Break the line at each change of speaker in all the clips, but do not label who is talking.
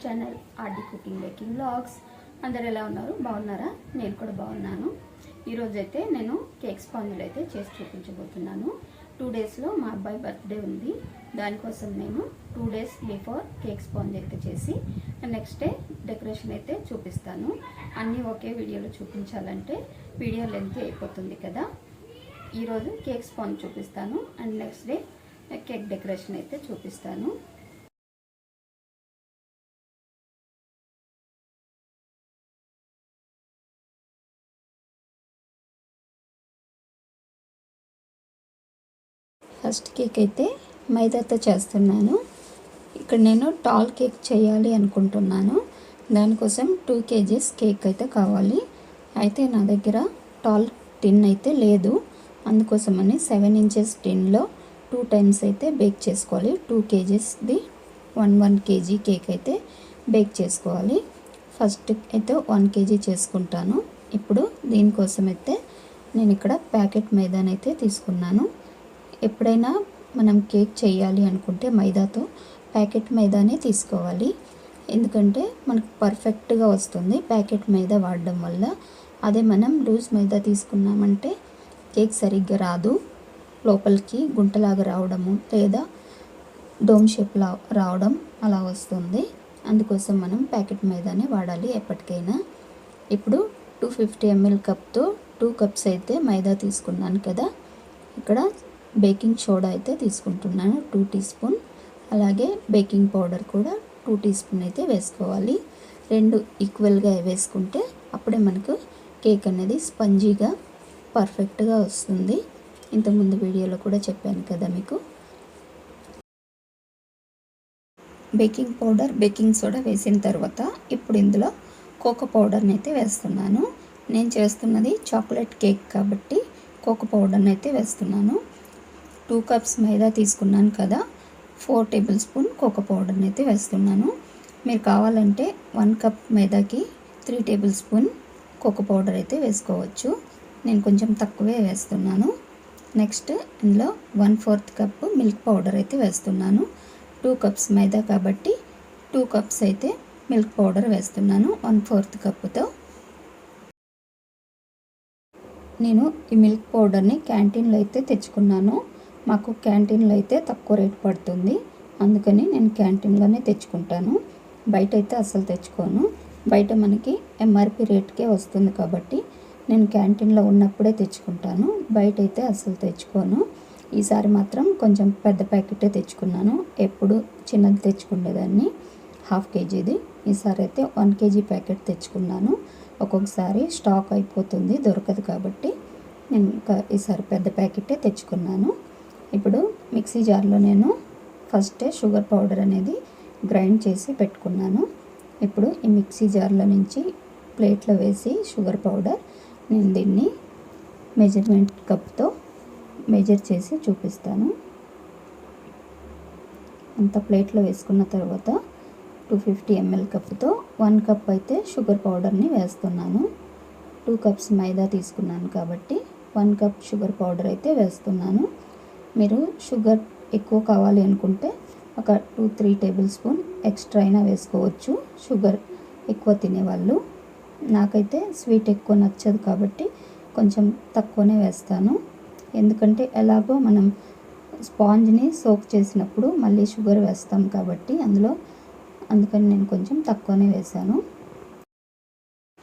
Channel RD cooking baking vlogs. అందరు ఎలా ఉన్నారు? బాగున్నారా? నేను కూడా బాగున్నాను. ఈరోజు అయితే నేను కేక్ స్పాంజులు అయితే చేసి చూపించబోతున్నాను. 2 డేస్లో మా అబ్బాయి బర్త్డే ఉంది. దానికోసం నేను 2 డేస్ బిఫోర్ కేక్ స్పాంజ్ అయితే చేసి నెక్స్ట్ డే డెకరేషన్ అయితే చూపిస్తాను. అన్నీ ఒకే వీడియోలో చూపించాలంటే వీడియో లెంత్ అయిపోతుంది కదా. ఈరోజు కేక్ స్పాంజ్ చూపిస్తాను and next day cake decoration అయితే చూపిస్తాను. ఫస్ట్ కేక్ అయితే మైదాతో చేస్తున్నాను. ఇక్కడ నేను టాల్ కేక్ చేయాలి అనుకుంటున్నాను. దానికోసం 2 kgs కేక్ అయితే కావాలి. అయితే నా దగ్గర టాల్ టిన్ అయితే లేదు. అందుకోసమని 7 inches టిన్లో 2 times అయితే బేక్ చేసుకోవాలి. 2 kgsది 1 kg కేక్ అయితే బేక్ చేసుకోవాలి. ఫస్ట్ అయితే 1 kg చేసుకుంటాను. ఇప్పుడు దీనికోసం అయితే నేను ఇక్కడ ప్యాకెట్ మైదానైతే తీసుకున్నాను. ఎప్పుడైనా మనం కేక్ చేయాలి అనుకుంటే మైదాతో ప్యాకెట్ మైదానే తీసుకోవాలి. ఎందుకంటే మనకు పర్ఫెక్ట్గా వస్తుంది ప్యాకెట్ మైదా వాడడం వల్ల. అదే మనం లూజ్ మైదా తీసుకున్నామంటే కేక్ సరిగ్గా రాదు. లోపలికి గుంటలాగా రావడము లేదా డోమ్ షేప్లా రావడం అలా వస్తుంది. అందుకోసం మనం ప్యాకెట్ మైదానే వాడాలి ఎప్పటికైనా. ఇప్పుడు 250 ml కప్తో 2 cups అయితే మైదా తీసుకున్నాను కదా. ఇక్కడ బేకింగ్ సోడా అయితే తీసుకుంటున్నాను 2 teaspoon. అలాగే బేకింగ్ పౌడర్ కూడా 2 teaspoon అయితే వేసుకోవాలి. 2 ఈక్వల్గా వేసుకుంటే అప్పుడే మనకు కేక్ అనేది స్పంజీగా పర్ఫెక్ట్గా వస్తుంది. ఇంతకుముందు వీడియోలో కూడా చెప్పాను కదా మీకు. బేకింగ్ పౌడర్ బేకింగ్ సోడా వేసిన తర్వాత ఇప్పుడు ఇందులో కోకో పౌడర్ని అయితే వేస్తున్నాను. నేను చేస్తున్నది చాక్లెట్ కేక్ కాబట్టి కోకో పౌడర్ని అయితే వేస్తున్నాను. 2 cups మైదా తీసుకున్నాను కదా, 4 tablespoon కోకో పౌడర్ని అయితే వేస్తున్నాను. మీరు కావాలంటే 1 cup మైదాకి 3 tablespoon కోకో పౌడర్ అయితే వేసుకోవచ్చు. నేను కొంచెం తక్కువే వేస్తున్నాను. నెక్స్ట్ ఇందులో 1/4 cup మిల్క్ పౌడర్ అయితే వేస్తున్నాను. 2 cups మైదా కాబట్టి 2 cups అయితే మిల్క్ పౌడర్ వేస్తున్నాను 1/4 కప్తో. నేను ఈ మిల్క్ పౌడర్ని క్యాంటీన్లో అయితే తెచ్చుకున్నాను. మాకు క్యాంటీన్లో అయితే తక్కువ రేట్ పడుతుంది. అందుకని నేను క్యాంటీన్లోనే తెచ్చుకుంటాను. బయట అయితే అస్సలు తెచ్చుకోను. బయట మనకి MRP రేట్కే వస్తుంది కాబట్టి నేను క్యాంటీన్లో ఉన్నప్పుడే తెచ్చుకుంటాను. బయట అయితే అస్సలు తెచ్చుకోను. ఈసారి మాత్రం కొంచెం పెద్ద ప్యాకెటే తెచ్చుకున్నాను. ఎప్పుడు చిన్నది తెచ్చుకునేదాన్ని 1/2 kgది. ఈసారి అయితే 1 kg ప్యాకెట్ తెచ్చుకున్నాను. ఒక్కొక్కసారి స్టాక్ అయిపోతుంది, దొరకదు కాబట్టి నేను ఇంకా ఈసారి పెద్ద ప్యాకెటే తెచ్చుకున్నాను. ఇప్పుడు మిక్సీ జార్లో నేను ఫస్టే షుగర్ పౌడర్ అనేది గ్రైండ్ చేసి పెట్టుకున్నాను. ఇప్పుడు ఈ మిక్సీ జార్లో నుంచి ప్లేట్లో వేసి షుగర్ పౌడర్ నేను దీన్ని మెజర్మెంట్ కప్తో మెజర్ చేసి చూపిస్తాను. అంత ప్లేట్లో వేసుకున్న తర్వాత 250 ml కప్తో 1 cup అయితే షుగర్ పౌడర్ని వేస్తున్నాను. 2 cups మైదా తీసుకున్నాను కాబట్టి 1 cup షుగర్ పౌడర్ అయితే వేస్తున్నాను. మీరు షుగర్ ఎక్కువ కావాలి అనుకుంటే ఒక 2-3 tablespoon ఎక్స్ట్రా అయినా వేసుకోవచ్చు, షుగర్ ఎక్కువ తినేవాళ్ళు. నాకైతే స్వీట్ ఎక్కువ నచ్చదు కాబట్టి కొంచెం తక్కువనే వేస్తాను. ఎందుకంటే ఎలాగో మనం స్పాంజ్ని సోక్ చేసినప్పుడు మళ్ళీ షుగర్ వేస్తాం కాబట్టి అందుకని నేను కొంచెం తక్కువనే వేసాను.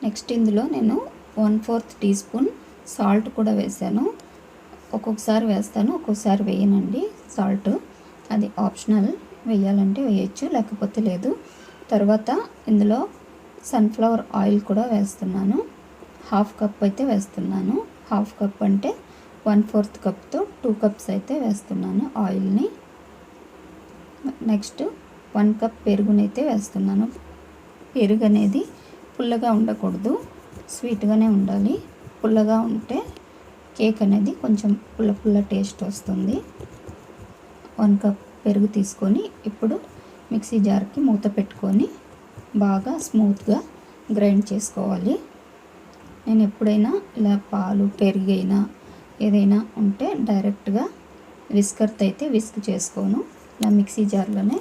నెక్స్ట్ ఇందులో నేను 1/4 teaspoon సాల్ట్ కూడా వేసాను. ఒక్కొక్కసారి వేస్తాను, ఒక్కొక్కసారి వేయనండి సాల్ట్. అది ఆప్షనల్, వేయాలంటే వేయచ్చు, లేకపోతే లేదు. తర్వాత ఇందులో సన్ఫ్లవర్ ఆయిల్ కూడా వేస్తున్నాను. 1/2 cup అయితే వేస్తున్నాను. 1/2 cup అంటే 1/4 కప్తో 2 cups అయితే వేస్తున్నాను ఆయిల్ని. నెక్స్ట్ 1 cup పెరుగునైతే వేస్తున్నాను. పెరుగు అనేది పుల్లగా ఉండకూడదు, స్వీట్గానే ఉండాలి. పుల్లగా ఉంటే కేక్ అనేది కొంచెం పుల్ల టేస్ట్ వస్తుంది. 1 cup పెరుగు తీసుకొని ఇప్పుడు మిక్సీ జార్కి మూత పెట్టుకొని బాగా స్మూత్గా గ్రైండ్ చేసుకోవాలి. నేను ఎప్పుడైనా ఇలా పాలు పెరుగైనా ఏదైనా ఉంటే డైరెక్ట్గా విస్కర్తో అయితే విస్క్ చేసుకోను. ఇలా మిక్సీ జార్లోనే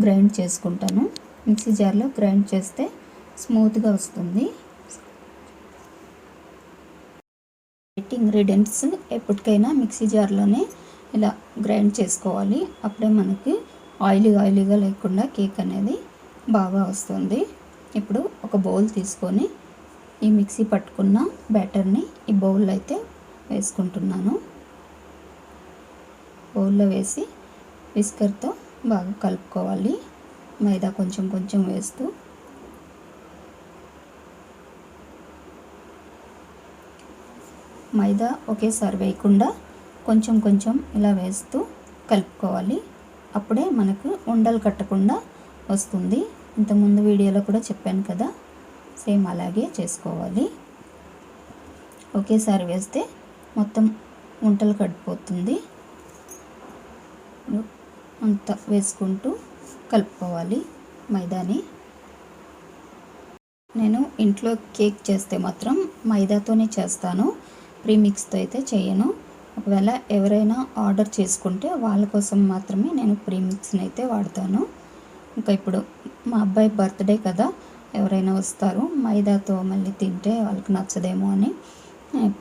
గ్రైండ్ చేసుకుంటాను. మిక్సీ జార్లో గ్రైండ్ చేస్తే స్మూత్గా వస్తుంది. ఇంగ్రీడియంట్స్ ఎప్పటికైనా మిక్సీ జార్లోనే ఇలా గ్రైండ్ చేసుకోవాలి. అప్పుడే మనకి ఆయిలీగా లేకుండా కేక్ అనేది బాగా వస్తుంది. ఇప్పుడు ఒక బౌల్ తీసుకొని ఈ మిక్సీ పట్టుకున్న బ్యాటర్ని ఈ బౌల్లో అయితే వేసుకుంటున్నాను. బౌల్లో వేసి విస్కర్తో బాగా కలుపుకోవాలి. మైదా కొంచెం వేస్తూ మైదా ఒకేసారి వేయకుండా కొంచెం ఇలా వేస్తూ కలుపుకోవాలి. అప్పుడే మనకు ఉండలు కట్టకుండా వస్తుంది. ఇంతకుముందు వీడియోలో కూడా చెప్పాను కదా, సేమ్ అలాగే చేసుకోవాలి. ఒకేసారి వేస్తే మొత్తం ఉండలు కట్టిపోతుంది. అంతా వేసుకుంటూ కలుపుకోవాలి మైదాని. నేను ఇంట్లో కేక్ చేస్తే మాత్రం మైదాతోనే చేస్తాను, ప్రీమిక్స్తో అయితే చేయను. ఒకవేళ ఎవరైనా ఆర్డర్ చేసుకుంటే వాళ్ళ కోసం మాత్రమే నేను ప్రీమిక్స్ని అయితే వాడతాను. ఇంకా ఇప్పుడు మా అబ్బాయి బర్త్డే కదా, ఎవరైనా వస్తారు, మైదాతో మళ్ళీ తింటే వాళ్ళకి నచ్చదేమో అని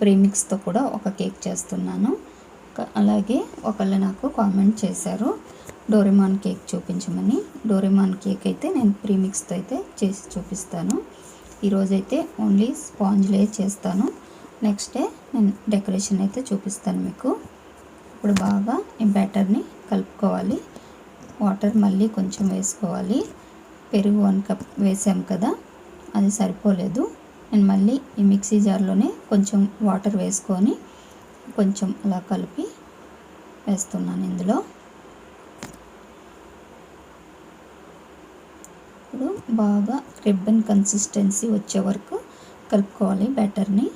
ప్రీమిక్స్తో కూడా ఒక కేక్ చేస్తున్నాను. అలాగే ఒకళ్ళు నాకు కామెంట్ చేశారు డోరేమాన్ కేక్ చూపించమని. డోరేమాన్ కేక్ అయితే నేను ప్రీమిక్స్తో అయితే చేసి చూపిస్తాను. ఈరోజైతే ఓన్లీ స్పాంజ్లే చేస్తాను. నెక్స్ట్ డే నేను డెకరేషన్ అయితే చూపిస్తాను మీకు. ఇప్పుడు బాగా ఈ బ్యాటర్ని కలుపుకోవాలి. వాటర్ మళ్ళీ కొంచెం వేసుకోవాలి. పెరుగు 1 కప్ వేసాం కదా, అది సరిపోలేదు. నేను మళ్ళీ ఈ మిక్సీ జార్లోనే కొంచెం వాటర్ వేసుకొని కొంచెం అలా కలిపి వేస్తున్నాను ఇందులో. ఇప్పుడు బాగా రిబ్బన్ కన్సిస్టెన్సీ వచ్చే వరకు కలుపుకోవాలి బ్యాటర్ని.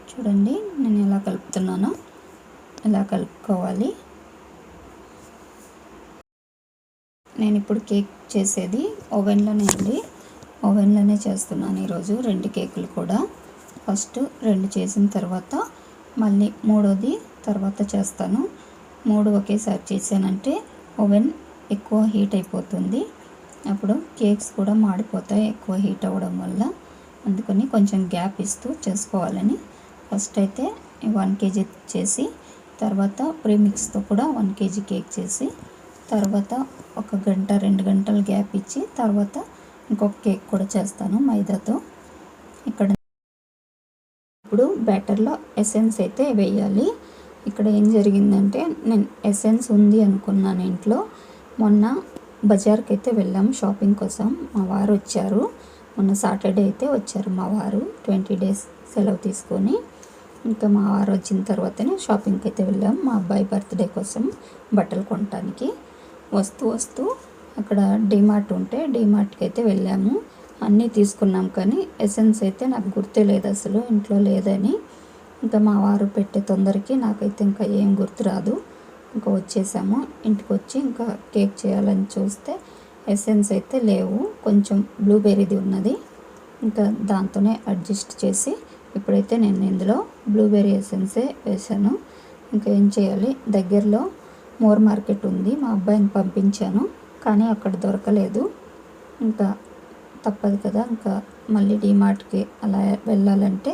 చూడండి నేను ఎలా కలుపుతున్నానో ఎలా కలుపుకోవాలి. నేను ఇప్పుడు కేక్ చేసేది ఓవెన్లోనే చేస్తున్నాను ఈరోజు 2 కేకులు కూడా. ఫస్ట్ 2 చేసిన తర్వాత మళ్ళీ 3వది తర్వాత చేస్తాను. 3 ఒకేసారి చేశానంటే ఓవెన్ ఎక్కువ హీట్ అయిపోతుంది, అప్పుడు కేక్స్ కూడా మాడిపోతాయి ఎక్కువ హీట్ అవ్వడం వల్ల. అందుకని కొంచెం గ్యాప్ ఇస్తూ చేసుకోవాలని ఫస్ట్ అయితే 1 kg చేసి, తర్వాత ప్రీమిక్స్తో కూడా 1 kg కేక్ చేసి, తర్వాత 1 గంట 2 గంటలు గ్యాప్ ఇచ్చి తర్వాత ఇంకొక కేక్ కూడా చేస్తాను మైదాతో. ఇక్కడ ఇప్పుడు బ్యాటర్లో ఎసెన్స్ అయితే వేయాలి. ఇక్కడ ఏం జరిగిందంటే నేను ఎసెన్స్ ఉంది అనుకున్నాను ఇంట్లో. మొన్న బజార్కి అయితే వెళ్ళాము షాపింగ్ కోసం. మా వారు వచ్చారు, మొన్న సాటర్డే అయితే వచ్చారు మా వారు 20 days సెలవు తీసుకొని. ఇంకా మా వారు వచ్చిన తర్వాతనే షాపింగ్కి అయితే వెళ్ళాము మా అబ్బాయి బర్త్డే కోసం బట్టలు కొనడానికి. వస్తూ అక్కడ డీమార్ట్ ఉంటే డీమార్ట్కి అయితే వెళ్ళాము. అన్నీ తీసుకున్నాం కానీ ఎసెన్స్ అయితే నాకు గుర్తే లేదు అసలు ఇంట్లో లేదని. ఇంకా మా వారు పెట్టే తొందరకి నాకైతే ఇంకా ఏం గుర్తు రాదు. ఇంకా వచ్చేసాము. ఇంటికి వచ్చి ఇంకా కేక్ చేయాలని చూస్తే ఎసెన్స్ అయితే లేవు, కొంచెం బ్లూబెర్రీది ఉన్నది. ఇంకా దాంతోనే అడ్జస్ట్ చేసి ఇప్పుడైతే నేను ఇందులో బ్లూబెర్రీ ఎసెన్సే వేసాను. ఇంకా ఏం చేయాలి, దగ్గరలో మోర్ మార్కెట్ ఉంది, మా అబ్బాయిని పంపించాను కానీ అక్కడ దొరకలేదు. ఇంకా తప్పదు కదా, ఇంకా మళ్ళీ డీమార్ట్కి అలా వెళ్ళాలంటే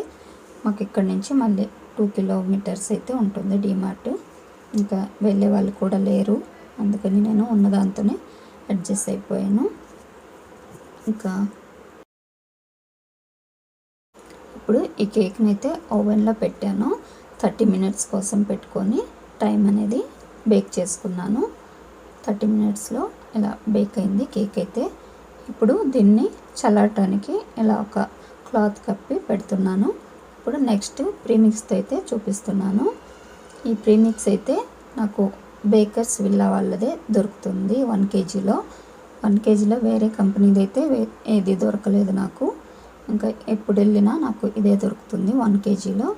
మాకు ఇక్కడ నుంచి మళ్ళీ 2 kilometers అయితే ఉంటుంది డీమార్ట్. ఇంకా వెళ్ళే వాళ్ళు కూడా లేరు, అందుకని నేను ఉన్న దాంతోనే అడ్జస్ట్ అయిపోయాను. ఇంకా ఇప్పుడు ఈ కేక్ని అయితే ఓవెన్లో పెట్టాను. 30 minutes కోసం పెట్టుకొని టైం అనేది బేక్ చేసుకున్నాను. 30 minutesలో ఇలా బేక్ అయింది కేక్ అయితే. ఇప్పుడు దీన్ని చల్లటానికి ఇలా ఒక క్లాత్ కప్పి పెడుతున్నాను. ఇప్పుడు నెక్స్ట్ ప్రీమిక్స్తో అయితే చూపిస్తున్నాను. ఈ ప్రీమిక్స్ అయితే నాకు బేకర్స్ విల్లా వాళ్ళదే దొరుకుతుంది 1 kgలో. 1 kgలో వేరే కంపెనీది అయితే ఏది దొరకలేదు నాకు. ఇంకా ఎప్పుడు వెళ్ళినా నాకు ఇదే దొరుకుతుంది 1 kgలో.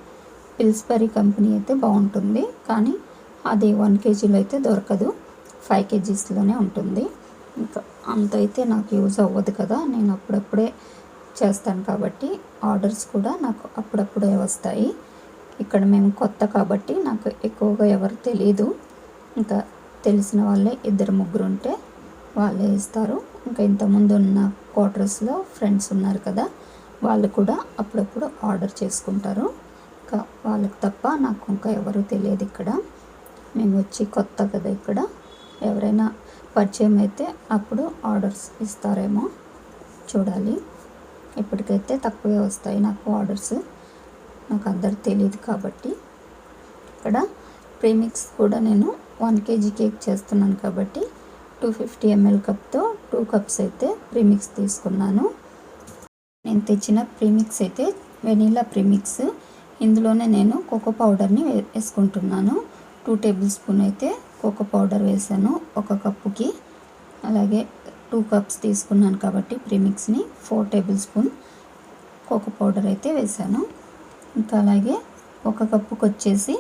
పిల్స్బరీ కంపెనీ అయితే బాగుంటుంది కానీ అది 1 kgలో అయితే దొరకదు, 5 kgsలోనే ఉంటుంది. ఇంకా అంత అయితే నాకు యూజ్ అవ్వదు కదా, నేను అప్పుడప్పుడే చేస్తాను కాబట్టి ఆర్డర్స్ కూడా నాకు అప్పుడప్పుడే వస్తాయి. ఇక్కడ మేము కొత్త కాబట్టి నాకు ఎక్కువగా ఎవరు తెలీదు. ఇంకా తెలిసిన వాళ్ళే ఇద్దరు ముగ్గురు ఉంటే వాళ్ళే ఇస్తారు. ఇంకా ఇంతకుముందు ఉన్న క్వార్టర్స్లో ఫ్రెండ్స్ ఉన్నారు కదా, వాళ్ళు కూడా అప్పుడప్పుడు ఆర్డర్ చేసుకుంటారు. ఇంకా వాళ్ళకి తప్ప నాకు ఇంకా ఎవరు తెలియదు. ఇక్కడ మేము వచ్చి కొత్త కదా, ఇక్కడ ఎవరైనా పరిచయం అయితే అప్పుడు ఆర్డర్స్ ఇస్తారేమో చూడాలి. ఇప్పటికైతే తక్కువే వస్తాయి నాకు ఆర్డర్స్, నాకు అందరు తెలియదు కాబట్టి. ఇక్కడ ప్రీమిక్స్ కూడా నేను 1 kg కేక్ చేస్తున్నాను కాబట్టి 250 ml కప్తో 2 కప్స్ అయితే ప్రీమిక్స్ తీసుకున్నాను. నేను తెచ్చిన ప్రీమిక్స్ అయితే వెనీలా ప్రీమిక్స్. ఇందులోనే నేను కోకో పౌడర్ని వేసుకుంటున్నాను. 2 టేబుల్ స్పూన్ అయితే కోకో పౌడర్ వేసాను ఒక కప్పుకి. అలాగే 2 కప్స్ తీసుకున్నాను కాబట్టి ప్రీమిక్స్ని 4 టేబుల్ స్పూన్ కోకో పౌడర్ అయితే వేసాను. ఇంకా అలాగే ఒక కప్పుకి వచ్చేసి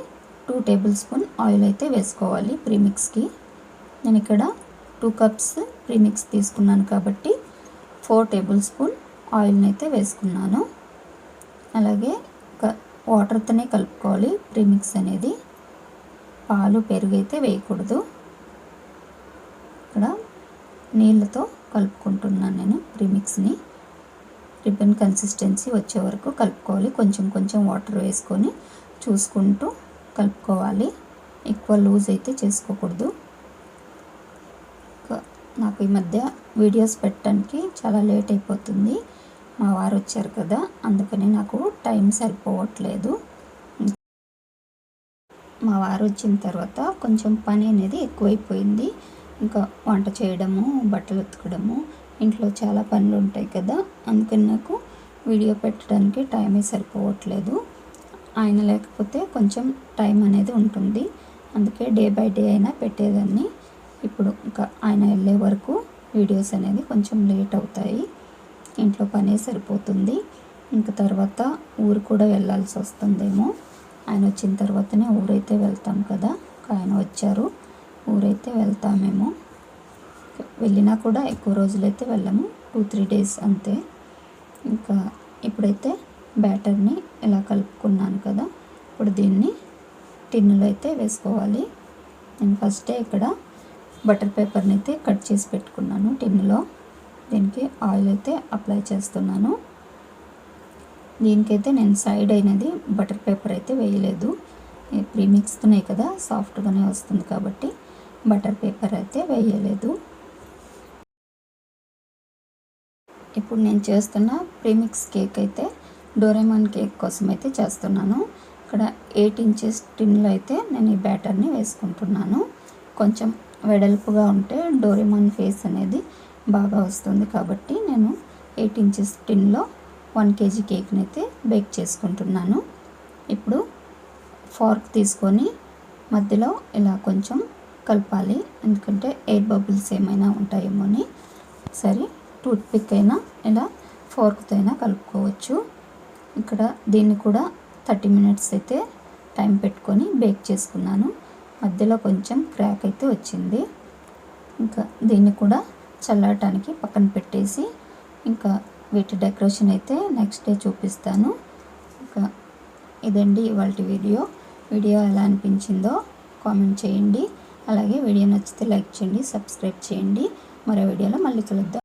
2 టేబుల్ స్పూన్ ఆయిల్ అయితే వేసుకోవాలి ప్రీమిక్స్కి. నేను ఇక్కడ 2 కప్స్ ప్రీమిక్స్ తీసుకున్నాను కాబట్టి 4 టేబుల్ స్పూన్ ఆయిల్ని అయితే వేసుకున్నాను. అలాగే వాటర్తోనే కలుపుకోవాలి ప్రీమిక్స్ అనేది, పాలు పెరుగు అయితే వేయకూడదు. ఇక్కడ నీళ్ళతో కలుపుకుంటున్నాను నేను ప్రీమిక్స్ని. రిబ్బన్ కన్సిస్టెన్సీ వచ్చే వరకు కలుపుకోవాలి. కొంచెం కొంచెం వాటర్ వేసుకొని చూసుకుంటూ కలుపుకోవాలి. ఎక్కువ లూజ్ అయితే చేసుకోకూడదు. నాకు ఈ మధ్య వీడియోస్ పెట్టడానికి చాలా లేట్ అయిపోతుంది. మా వారు వచ్చారు కదా, అందుకని నాకు టైం సరిపోవట్లేదు. మా వారు వచ్చిన తర్వాత కొంచెం పని అనేది ఎక్కువైపోయింది. ఇంకా వంట చేయడము, బట్టలు ఉతకడము, ఇంట్లో చాలా పనులు ఉంటాయి కదా, అందుకని నాకు వీడియో పెట్టడానికి టైమే సరిపోవట్లేదు. ఆయన లేకపోతే కొంచెం టైం అనేది ఉంటుంది, అందుకే డే బై డే అయినా పెట్టేదాన్ని. ఇప్పుడు ఇంకా ఆయన వెళ్ళే వరకు వీడియోస్ అనేది కొంచెం లేట్ అవుతాయి. ఇంట్లో పనే సరిపోతుంది. ఇంక తర్వాత ఊరు కూడా వెళ్ళాల్సి వస్తుందేమో. ఆయన వచ్చిన తర్వాతనే ఊరైతే వెళ్తాం కదా, ఆయన వచ్చారు, ఊరైతే వెళ్తామేమో. వెళ్ళినా కూడా ఎక్కువ రోజులైతే వెళ్ళము, 2-3 డేస్ అంతే. ఇంకా ఇప్పుడైతే బ్యాటర్ని ఇలా కలుపుకున్నాను కదా, ఇప్పుడు దీన్ని టిన్నులో అయితే వేసుకోవాలి. నేను ఫస్టే ఇక్కడ బటర్ పేపర్ని అయితే కట్ చేసి పెట్టుకున్నాను టిన్నులో. దీనికి ఆయిల్ అయితే అప్లై చేస్తున్నాను. దీనికైతే నేను సైడ్ అయినది బటర్ పేపర్ అయితే వేయలేదు. ప్రీమిక్స్తోనే కదా సాఫ్ట్గానే వస్తుంది కాబట్టి బటర్ పేపర్ అయితే వేయలేదు. ఇప్పుడు నేను చేస్తున్న ప్రీమిక్స్ కేక్ అయితే డోరేమాన్ కేక్ కోసం అయితే చేస్తున్నాను. ఇక్కడ 8 ఇంచెస్ టిన్లో అయితే నేను ఈ బ్యాటర్ని వేసుకుంటున్నాను. కొంచెం వెడల్పుగా ఉంటే డోరేమాన్ ఫేస్ అనేది బాగా వస్తుంది కాబట్టి నేను 8 ఇంచెస్ టిన్లో 1 kg కేక్ని అయితే బేక్ చేసుకుంటున్నాను. ఇప్పుడు ఫార్క్ తీసుకొని మధ్యలో ఇలా కొంచెం కలపాలి, ఎందుకంటే ఎయిర్ బబుల్స్ ఏమైనా ఉంటాయేమో అని. సరే, టూత్పిక్ అయినా ఇలా ఫోర్క్తో అయినా కలుపుకోవచ్చు. ఇక్కడ దీన్ని కూడా 30 మినిట్స్ అయితే టైం పెట్టుకొని బేక్ చేసుకున్నాను. మధ్యలో కొంచెం క్రాక్ అయితే వచ్చింది. ఇంకా దీన్ని కూడా చల్లటానికి పక్కన పెట్టేసి ఇంకా వీటి డెకరేషన్ అయితే నెక్స్ట్ డే చూపిస్తాను. ఇంకా ఇదండి ఇవాళ వీడియో ఎలా అనిపించిందో కామెంట్ చేయండి. అలాగే వీడియో నచ్చితే లైక్ చేయండి, సబ్స్క్రైబ్ చేయండి. మరో వీడియోలో మళ్ళీ కలుద్దాం.